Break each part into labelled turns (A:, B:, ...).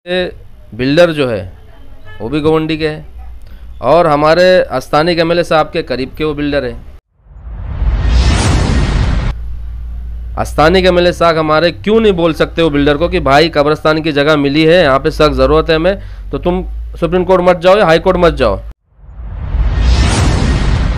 A: Builder जो है वो भी गवंडी के हैं और हमारे स्थानीय एमएलए साहब के करीब के वो बिल्डर है। स्थानीय एमएलए साहब हमारे क्यों नहीं बोल सकते वो बिल्डर को कि भाई कब्रिस्तान की जगह मिली है, यहाँ पे सख्त ज़रूरत है हमें, तो तुम सुप्रीम कोर्ट मत जाओ या हाई कोर्ट मत जाओ।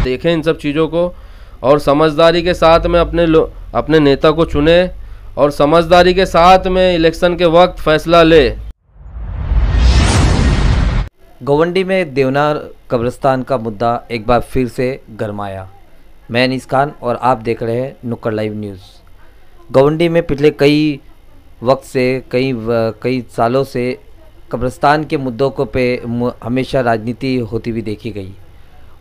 A: देखें इन सब चीज़ों को और समझदारी के साथ में अपने नेता को चुने और समझदारी के साथ में इलेक्शन के वक्त फैसला ले।
B: गवंडी में देवनार कब्रिस्तान का मुद्दा एक बार फिर से गरमाया। मैं अनीस खान और आप देख रहे हैं नुक्कड़ लाइव न्यूज़। गवंडी में पिछले कई वक्त से कई सालों से कब्रिस्तान के मुद्दों को पे हमेशा राजनीति होती हुई देखी गई।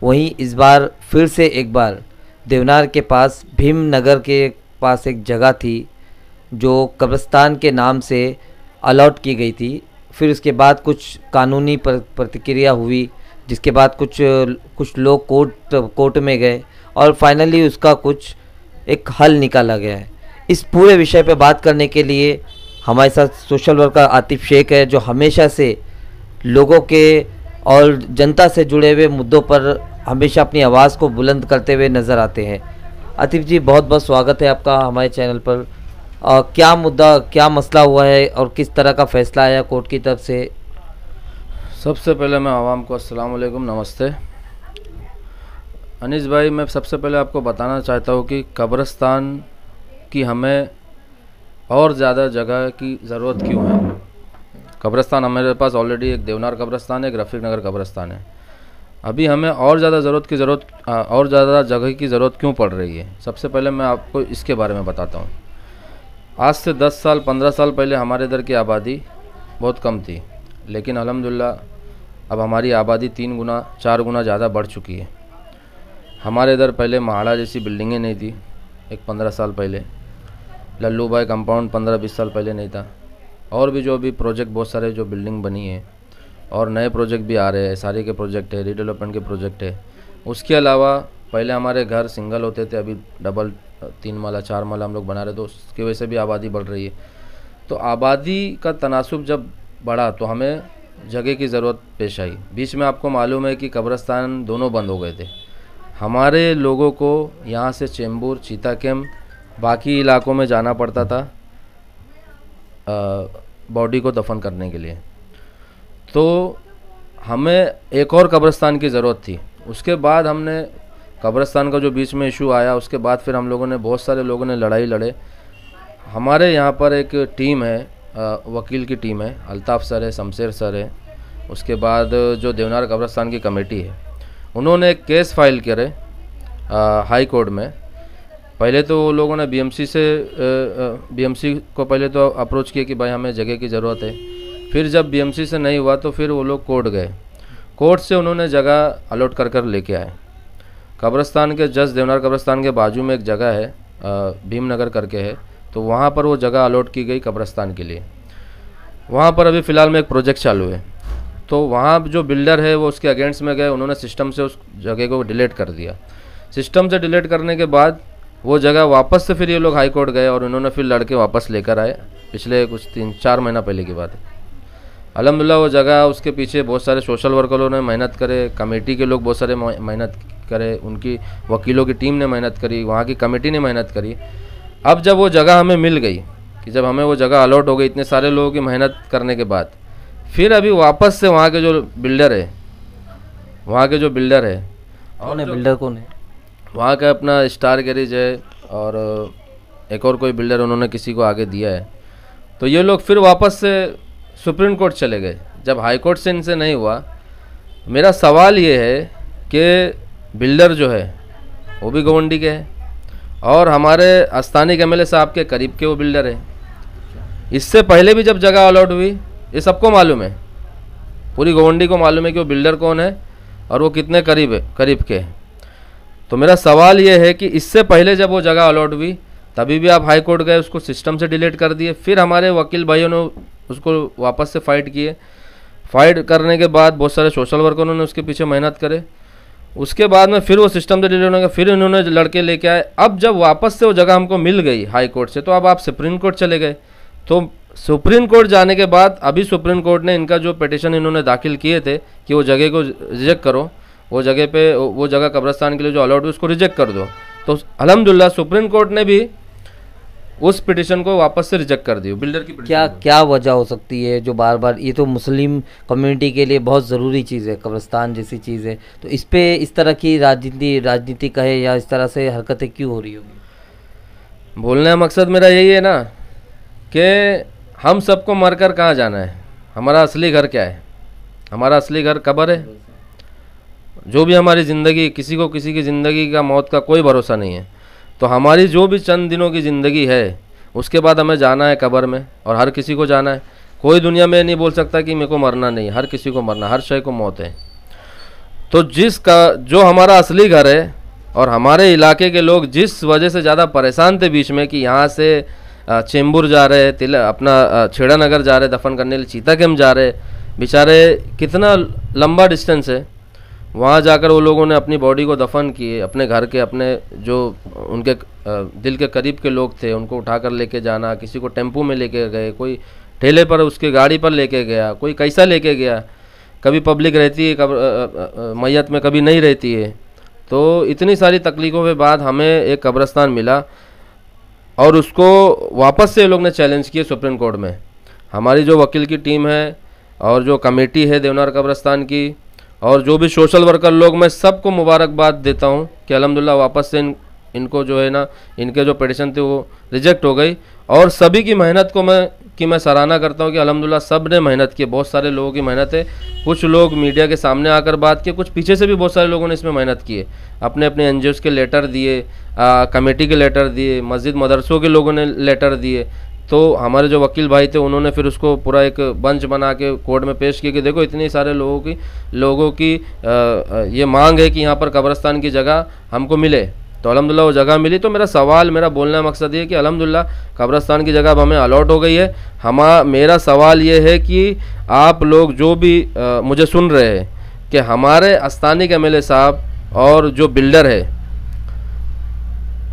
B: वहीं इस बार फिर से एक बार देवनार के पास भीमनगर के पास एक जगह थी जो कब्रिस्तान के नाम से अलॉट की गई थी। फिर उसके बाद कुछ कानूनी प्रतिक्रिया हुई, जिसके बाद कुछ लोग कोर्ट में गए और फाइनली उसका कुछ एक हल निकाला गया है। इस पूरे विषय पे बात करने के लिए हमारे साथ सोशल वर्कर आतिफ शेख है, जो हमेशा से लोगों के और जनता से जुड़े हुए मुद्दों पर हमेशा अपनी आवाज़ को बुलंद करते हुए नज़र आते हैं। आतिफ जी, बहुत बहुत स्वागत है आपका हमारे चैनल पर। क्या मुद्दा, क्या मसला हुआ है और किस तरह का फैसला आया कोर्ट की तरफ से?
A: सबसे पहले मैं आवाम को अस्सलाम वालेकुम, नमस्ते। अनीस भाई, मैं सबसे पहले आपको बताना चाहता हूँ कि कब्रिस्तान की हमें और ज़्यादा जगह की ज़रूरत क्यों है। कब्रिस्तान हमारे पास ऑलरेडी एक देवनार कब्रिस्तान है, एक रफ़ीक नगर कब्रिस्तान है। अभी हमें और ज़्यादा और ज़्यादा जगह की ज़रूरत क्यों पड़ रही है, सबसे पहले मैं आपको इसके बारे में बताता हूँ। आज से 10 साल 15 साल पहले हमारे इधर की आबादी बहुत कम थी, लेकिन अल्हम्दुलिल्लाह अब हमारी आबादी 3 गुना 4 गुना ज़्यादा बढ़ चुकी है। हमारे इधर पहले महाड़ा जैसी बिल्डिंगें नहीं थी, एक 15 साल पहले लल्लू भाई कंपाउंड 15-20 साल पहले नहीं था। और भी जो भी प्रोजेक्ट बहुत सारे जो बिल्डिंग बनी है और नए प्रोजेक्ट भी आ रहे हैं, सारे के प्रोजेक्ट है, रीडेवलपमेंट के प्रोजेक्ट है। उसके अलावा पहले हमारे घर सिंगल होते थे, अभी डबल 3 माला 4 माला हम लोग बना रहे, तो उसकी वजह से भी आबादी बढ़ रही है। तो आबादी का तनासुब जब बढ़ा तो हमें जगह की ज़रूरत पेश आई। बीच में आपको मालूम है कि कब्रिस्तान दोनों बंद हो गए थे। हमारे लोगों को यहाँ से चेंबूर, चीता कैम्प, बाकी इलाकों में जाना पड़ता था बॉडी को दफन करने के लिए। तो हमें एक और कब्रिस्तान की ज़रूरत थी। उसके बाद हमने कब्रिस्तान का जो बीच में इशू आया, उसके बाद फिर हम लोगों ने, बहुत सारे लोगों ने लड़ाई लड़े। हमारे यहाँ पर एक टीम है, वकील की टीम है, अल्ताफ़ सर है, शमशेर सर है। उसके बाद जो देवनार कब्रिस्तान की कमेटी है, उन्होंने एक केस फाइल करे हाई कोर्ट में। पहले तो वो लोगों ने बीएमसी को पहले तो अप्रोच किया कि भाई हमें जगह की ज़रूरत है। फिर जब बीएमसी से नहीं हुआ तो फिर वो लोग कोर्ट गए। कोर्ट से उन्होंने जगह अलॉट कर लेके आए। कब्रिस्तान के जस्ट देवनार कब्रिस्तान के बाजू में एक जगह है, भीमनगर करके है, तो वहाँ पर वो जगह अलॉट की गई कब्रिस्तान के लिए। वहाँ पर अभी फ़िलहाल में एक प्रोजेक्ट चालू है। तो वहाँ जो बिल्डर है वो उसके अगेंस्ट में गए, उन्होंने सिस्टम से उस जगह को डिलीट कर दिया। सिस्टम से डिलीट करने के बाद वो जगह वापस से फिर ये लोग हाई कोर्ट गए और उन्होंने फिर लड़के वापस लेकर आए। पिछले कुछ 3-4 महीना पहले की बात है। अल्हम्दुलिल्लाह वो जगह, उसके पीछे बहुत सारे सोशल वर्करों ने मेहनत करे, कमेटी के लोग बहुत सारे मेहनत करे, उनकी वकीलों की टीम ने मेहनत करी, वहाँ की कमेटी ने मेहनत करी। अब जब वो जगह हमें मिल गई, कि जब हमें वो जगह अलॉट हो गई इतने सारे लोगों की मेहनत करने के बाद, फिर अभी वापस से वहाँ के जो बिल्डर है
B: और बिल्डर कौन है,
A: वहाँ का अपना स्टार गैरेज है और एक और कोई बिल्डर उन्होंने किसी को आगे दिया है। तो ये लोग फिर वापस से सुप्रीम कोर्ट चले गए। जब हाई कोर्ट से इनसे नहीं हुआ, मेरा सवाल ये है कि बिल्डर जो है वो भी गवंडी के है और हमारे स्थानीय एमएलए साहब के करीब के वो बिल्डर है। इससे पहले भी जब जगह अलॉट हुई, ये सबको मालूम है, पूरी गवंडी को मालूम है कि वो बिल्डर कौन है और वो कितने करीब के हैं। तो मेरा सवाल ये है कि इससे पहले जब वो जगह अलॉट हुई तभी भी आप हाई कोर्ट गए, उसको सिस्टम से डिलीट कर दिए। फिर हमारे वकील भाइयों ने उसको वापस से फाइट किए। फाइट करने के बाद बहुत सारे सोशल वर्करों ने उसके पीछे मेहनत करे। उसके बाद में फिर वो सिस्टम से डिलीट होने का, फिर इन्होंने लड़के लेके आए। अब जब वापस से वो जगह हमको मिल गई हाई कोर्ट से, तो अब आप सुप्रीम कोर्ट चले गए। तो सुप्रीम कोर्ट जाने के बाद अभी सुप्रीम कोर्ट ने इनका जो पिटिशन इन्होंने दाखिल किए थे कि वो जगह को रिजेक्ट करो, वो जगह पे वो जगह कब्रिस्तान के लिए जो अलॉट हुई उसको रिजेक्ट कर दो, तो अल्हम्दुलिल्लाह सुप्रीम कोर्ट ने भी उस पिटिशन को वापस से रिजेक्ट कर दी, बिल्डर की
B: क्या क्या वजह हो सकती है जो बार बार, ये तो मुस्लिम कम्युनिटी के लिए बहुत ज़रूरी चीज़ है, कब्रिस्तान जैसी चीज़ है, तो इस पे इस तरह की राजनीति कहे या इस तरह से हरकतें क्यों हो रही होगी?
A: बोलने का मकसद मेरा यही है ना कि हम सबको मरकर कहाँ जाना है, हमारा असली घर क्या है? हमारा असली घर कब्र है। जो भी हमारी ज़िंदगी, किसी को किसी की ज़िंदगी का मौत का कोई भरोसा नहीं है, तो हमारी जो भी चंद दिनों की ज़िंदगी है उसके बाद हमें जाना है कब्र में, और हर किसी को जाना है। कोई दुनिया में नहीं बोल सकता कि मेरे को मरना नहीं, हर किसी को मरना, हर शय को मौत है। तो जो हमारा असली घर है और हमारे इलाके के लोग जिस वजह से ज़्यादा परेशान थे बीच में कि यहाँ से चेंबूर जा रहे, अपना छेड़ा नगर जा रहे दफन करने के लिए, चीता कैम्प जा रहे, बेचारे कितना लंबा डिस्टेंस है, वहाँ जाकर वो लोगों ने अपनी बॉडी को दफन किए, अपने घर के, अपने जो उनके दिल के करीब के लोग थे उनको उठाकर लेके जाना, किसी को टेम्पू में लेके गए, कोई ठेले पर उसके गाड़ी पर लेके गया, कोई कैसा लेके गया, कभी पब्लिक रहती है मैयत में, कभी नहीं रहती है। तो इतनी सारी तकलीफ़ों के बाद हमें एक कब्रिस्तान मिला और उसको वापस से ये लोग ने चैलेंज किए सुप्रीम कोर्ट में। हमारी जो वकील की टीम है और जो कमेटी है देवनार कब्रिस्तान की और जो भी सोशल वर्कर लोग, मैं सबको मुबारकबाद देता हूँ कि अल्हम्दुलिल्लाह वापस से इनको जो है ना, इनके जो पिटिशन थे वो रिजेक्ट हो गई। और सभी की मेहनत को मैं सराहना करता हूँ कि अल्हम्दुलिल्लाह सब ने मेहनत की, बहुत सारे लोगों की मेहनत है। कुछ लोग मीडिया के सामने आकर बात किए, कुछ पीछे से भी बहुत सारे लोगों ने इसमें मेहनत की है, अपने अपने NGOs के लेटर दिए, कमेटी के लेटर दिए, मस्जिद मदरसों के लोगों ने लेटर दिए। तो हमारे जो वकील भाई थे उन्होंने फिर उसको पूरा एक बंच बना के कोर्ट में पेश किया कि देखो इतनी सारे लोगों की ये मांग है कि यहाँ पर कब्रिस्तान की जगह हमको मिले, तो अल्हम्दुलिल्लाह वो जगह मिली। तो मेरा बोलने का मकसद ये है कि अल्हम्दुलिल्लाह कब्रिस्तान की जगह अब हमें अलॉट हो गई है। मेरा सवाल ये है कि आप लोग जो भी मुझे सुन रहे हैं कि हमारे अस्थानी के MLA साहब और जो बिल्डर है,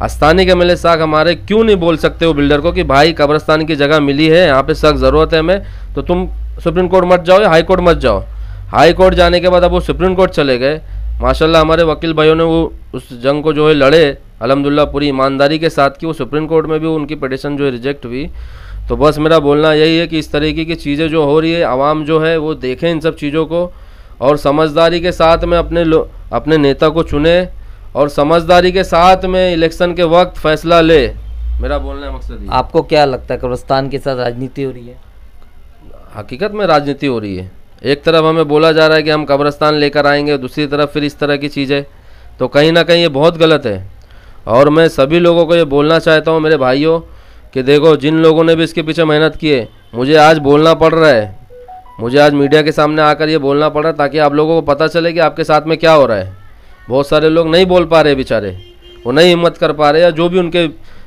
A: अस्थानी के MLA साहब हमारे क्यों नहीं बोल सकते वो बिल्डर को कि भाई कब्रिस्तान की जगह मिली है, यहाँ पे सख्त ज़रूरत है हमें, तो तुम सुप्रीम कोर्ट मत जाओ या हाई कोर्ट मत जाओ। हाई कोर्ट जाने के बाद अब वो सुप्रीम कोर्ट चले गए। माशाल्लाह हमारे वकील भाइयों ने वो उस जंग को जो है लड़े, अल्हम्दुलिल्लाह पूरी ईमानदारी के साथ कि वो सुप्रीम कोर्ट में भी उनकी पिटिशन जो है रिजेक्ट हुई। तो बस मेरा बोलना यही है कि इस तरीके की चीज़ें जो हो रही है, आवाम जो है वो देखें इन सब चीज़ों को और समझदारी के साथ में अपने नेता को चुने और समझदारी के साथ में इलेक्शन के वक्त फैसला ले। मेरा बोलने का मकसद ये।
B: आपको क्या लगता है कब्रिस्तान के साथ राजनीति हो रही है?
A: हकीकत में राजनीति हो रही है। एक तरफ हमें बोला जा रहा है कि हम कब्रिस्तान लेकर आएंगे, दूसरी तरफ फिर इस तरह की चीज़ें, तो कहीं ना कहीं ये बहुत गलत है। और मैं सभी लोगों को ये बोलना चाहता हूँ मेरे भाइयों कि देखो जिन लोगों ने भी इसके पीछे मेहनत की है, मुझे आज बोलना पड़ रहा है, मुझे आज मीडिया के सामने आकर ये बोलना पड़ रहा है ताकि आप लोगों को पता चले कि आपके साथ में क्या हो रहा है। बहुत सारे लोग नहीं बोल पा रहे बेचारे, वो नहीं हिम्मत कर पा रहे, या जो भी उनके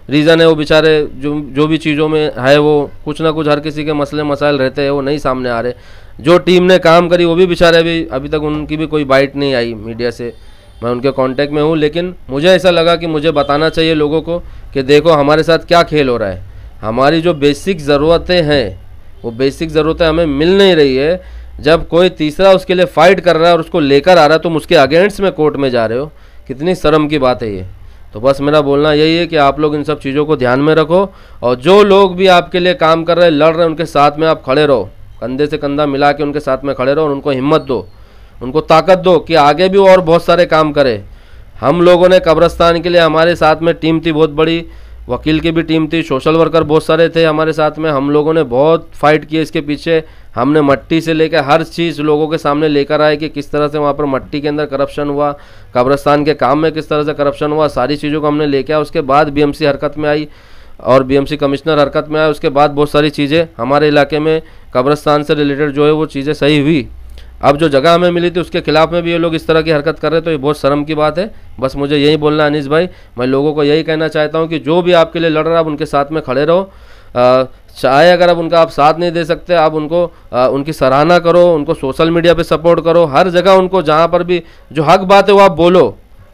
A: रीज़न है वो बेचारे जो भी चीज़ों में है वो कुछ ना कुछ हर किसी के मसले मसाइल रहते हैं, वो नहीं सामने आ रहे। जो टीम ने काम करी वो भी बेचारे अभी तक उनकी भी कोई बाइट नहीं आई मीडिया से। मैं उनके कांटेक्ट में हूँ, लेकिन मुझे ऐसा लगा कि मुझे बताना चाहिए लोगों को कि देखो हमारे साथ क्या खेल हो रहा है। हमारी जो बेसिक ज़रूरतें हैं वो बेसिक ज़रूरतें हमें मिल नहीं रही है। जब कोई तीसरा उसके लिए फ़ाइट कर रहा है और उसको लेकर आ रहा है, तुम उसके अगेंस्ट में कोर्ट में जा रहे हो, कितनी शर्म की बात है ये। तो बस मेरा बोलना यही है कि आप लोग इन सब चीज़ों को ध्यान में रखो और जो लोग भी आपके लिए काम कर रहे हैं, लड़ रहे हैं, उनके साथ में आप खड़े रहो, कंधे से कंधा मिला के उनके साथ में खड़े रहो और उनको हिम्मत दो, उनको ताकत दो कि आगे भी और बहुत सारे काम करें। हम लोगों ने कब्रिस्तान के लिए, हमारे साथ में टीम थी बहुत बड़ी, वकील की भी टीम थी, सोशल वर्कर बहुत सारे थे हमारे साथ में, हम लोगों ने बहुत फाइट किए इसके पीछे। हमने मट्टी से लेकर हर चीज़ लोगों के सामने लेकर आए कि किस तरह से वहाँ पर मट्टी के अंदर करप्शन हुआ, कब्रिस्तान के काम में किस तरह से करप्शन हुआ, सारी चीज़ों को हमने लेके आया। उसके बाद BMC हरकत में आई और BMC कमिश्नर हरकत में आया। उसके बाद बहुत सारी चीज़ें हमारे इलाके में कब्रिस्तान से रिलेटेड जो है वो चीज़ें सही हुई। अब जो जगह हमें मिली थी उसके खिलाफ में भी ये लोग इस तरह की हरकत कर रहे हैं, तो ये बहुत शर्म की बात है। बस मुझे यही बोलना है अनीस भाई, मैं लोगों को यही कहना चाहता हूँ कि जो भी आपके लिए लड़ रहा है आप उनके साथ में खड़े रहो। चाहे अगर अब उनका आप साथ नहीं दे सकते, आप उनको उनकी सराहना करो, उनको सोशल मीडिया पे सपोर्ट करो, हर जगह उनको जहाँ पर भी जो हक बात है वो आप बोलो।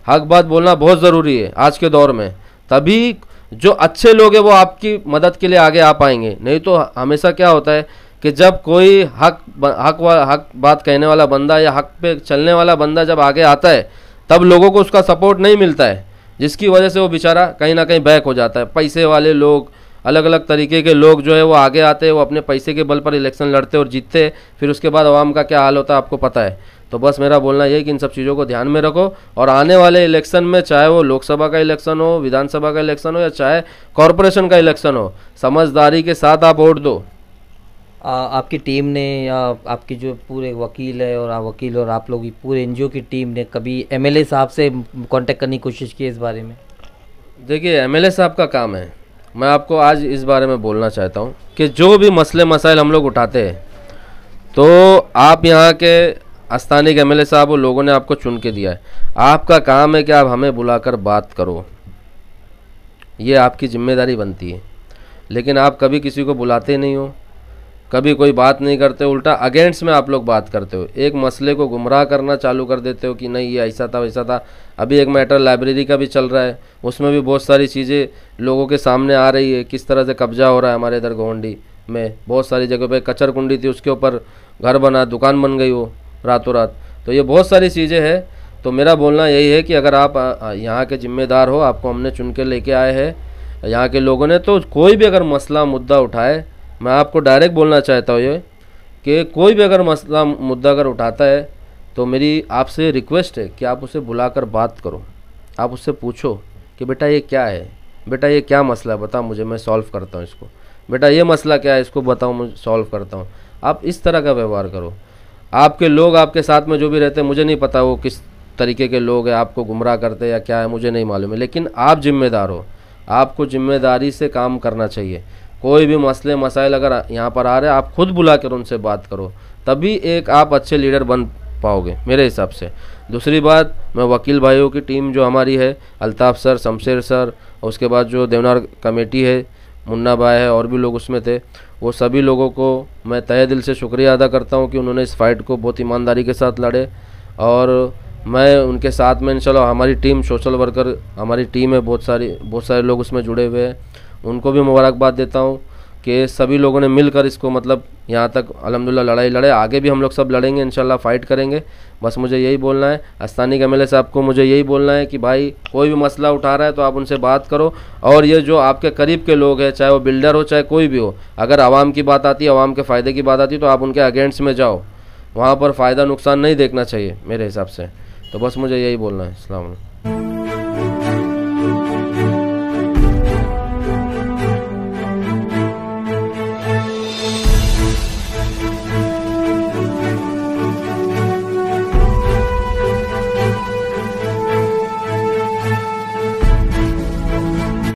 A: हक बात बोलना बहुत ज़रूरी है आज के दौर में, तभी जो अच्छे लोग हैं वो आपकी मदद के लिए आगे आ पाएंगे। नहीं तो हमेशा क्या होता है कि जब कोई हक बात कहने वाला बंदा या हक पे चलने वाला बंदा जब आगे आता है तब लोगों को उसका सपोर्ट नहीं मिलता है, जिसकी वजह से वो बेचारा कहीं ना कहीं बैक हो जाता है। पैसे वाले लोग, अलग अलग तरीके के लोग जो है वो आगे आते हैं, वो अपने पैसे के बल पर इलेक्शन लड़ते और जीतते हैं, फिर उसके बाद आवाम का क्या हाल होता है आपको पता है। तो बस मेरा बोलना यही कि इन सब चीज़ों को ध्यान में रखो और आने वाले इलेक्शन में, चाहे वो लोकसभा का इलेक्शन हो, विधानसभा का इलेक्शन हो या चाहे कॉरपोरेशन का इलेक्शन हो, समझदारी के साथ आप वोट दो।
B: आपकी टीम ने या आपकी जो पूरे वकील है और वकील और आप लोग की पूरे एनजीओ की टीम ने कभी एमएलए साहब से कांटेक्ट करने की कोशिश की इस बारे में?
A: देखिए, एमएलए साहब का काम है। मैं आपको आज इस बारे में बोलना चाहता हूँ कि जो भी मसले मसाइल हम लोग उठाते हैं, तो आप यहाँ के स्थानीय एमएलए साहब और लोगों ने आपको चुन के दिया है, आपका काम है कि आप हमें बुलाकर बात करो, ये आपकी जिम्मेदारी बनती है। लेकिन आप कभी किसी को बुलाते नहीं हो, कभी कोई बात नहीं करते, उल्टा अगेंस्ट में आप लोग बात करते हो, एक मसले को गुमराह करना चालू कर देते हो कि नहीं ये ऐसा था वैसा था। अभी एक मैटर लाइब्रेरी का भी चल रहा है, उसमें भी बहुत सारी चीज़ें लोगों के सामने आ रही है, किस तरह से कब्जा हो रहा है हमारे इधर गोवंडी में। बहुत सारी जगह पे कचर कुंडी थी, उसके ऊपर घर बना, दुकान बन गई वो रातों रात। तो ये बहुत सारी चीज़ें हैं। तो मेरा बोलना यही है कि अगर आप यहाँ के जिम्मेदार हो, आपको हमने चुन के लेके आए हैं यहाँ के लोगों ने, तो कोई भी अगर मसला मुद्दा उठाए, मैं आपको डायरेक्ट बोलना चाहता हूँ ये कि कोई भी अगर मसला मुद्दा अगर उठाता है तो मेरी आपसे रिक्वेस्ट है कि आप उसे बुलाकर बात करो। आप उससे पूछो कि बेटा ये क्या है, बेटा ये क्या मसला है, बता मुझे, मैं सॉल्व करता हूँ इसको। बेटा ये मसला क्या है, इसको बताओ, मैं सॉल्व करता हूँ। आप इस तरह का व्यवहार करो। आपके लोग आपके साथ में जो भी रहते हैं, मुझे नहीं पता वो किस तरीके के लोग हैं, आपको गुमराह करते हैं या क्या है, मुझे नहीं मालूम है, लेकिन आप जिम्मेदार हो, आपको जिम्मेदारी से काम करना चाहिए। कोई भी मसले मसाइल अगर यहाँ पर आ रहे हैं, आप खुद बुला कर उनसे बात करो, तभी एक आप अच्छे लीडर बन पाओगे मेरे हिसाब से। दूसरी बात, मैं वकील भाइयों की टीम जो हमारी है, अल्ताफ़ सर, शमशेर सर, और उसके बाद जो देवनार कमेटी है, मुन्ना भाई है, और भी लोग उसमें थे, वो सभी लोगों को मैं तहे दिल से शुक्रिया अदा करता हूँ कि उन्होंने इस फाइट को बहुत ईमानदारी के साथ लड़े। और मैं उनके साथ में इंशाल्लाह, हमारी टीम सोशल वर्कर, हमारी टीम है बहुत सारे लोग उसमें जुड़े हुए हैं, उनको भी मुबारकबाद देता हूँ कि सभी लोगों ने मिलकर इसको मतलब यहाँ तक अल्हम्दुलिल्लाह लड़ाई लड़े। आगे भी हम लोग सब लड़ेंगे इंशाल्लाह, फ़ाइट करेंगे। बस मुझे यही बोलना है स्थानीय एमएलए साहब को, मुझे यही बोलना है कि भाई कोई भी मसला उठा रहा है तो आप उनसे बात करो। और ये जो आपके करीब के लोग हैं, चाहे वो बिल्डर हो चाहे कोई भी हो, अगर आवाम की बात आती है, आवाम के फ़ायदे की बात आती है, तो आप उनके अगेंस्ट में जाओ, वहाँ पर फ़ायदा नुकसान नहीं देखना चाहिए मेरे हिसाब से। तो बस मुझे यही बोलना है। अस्सलाम वालेकुम।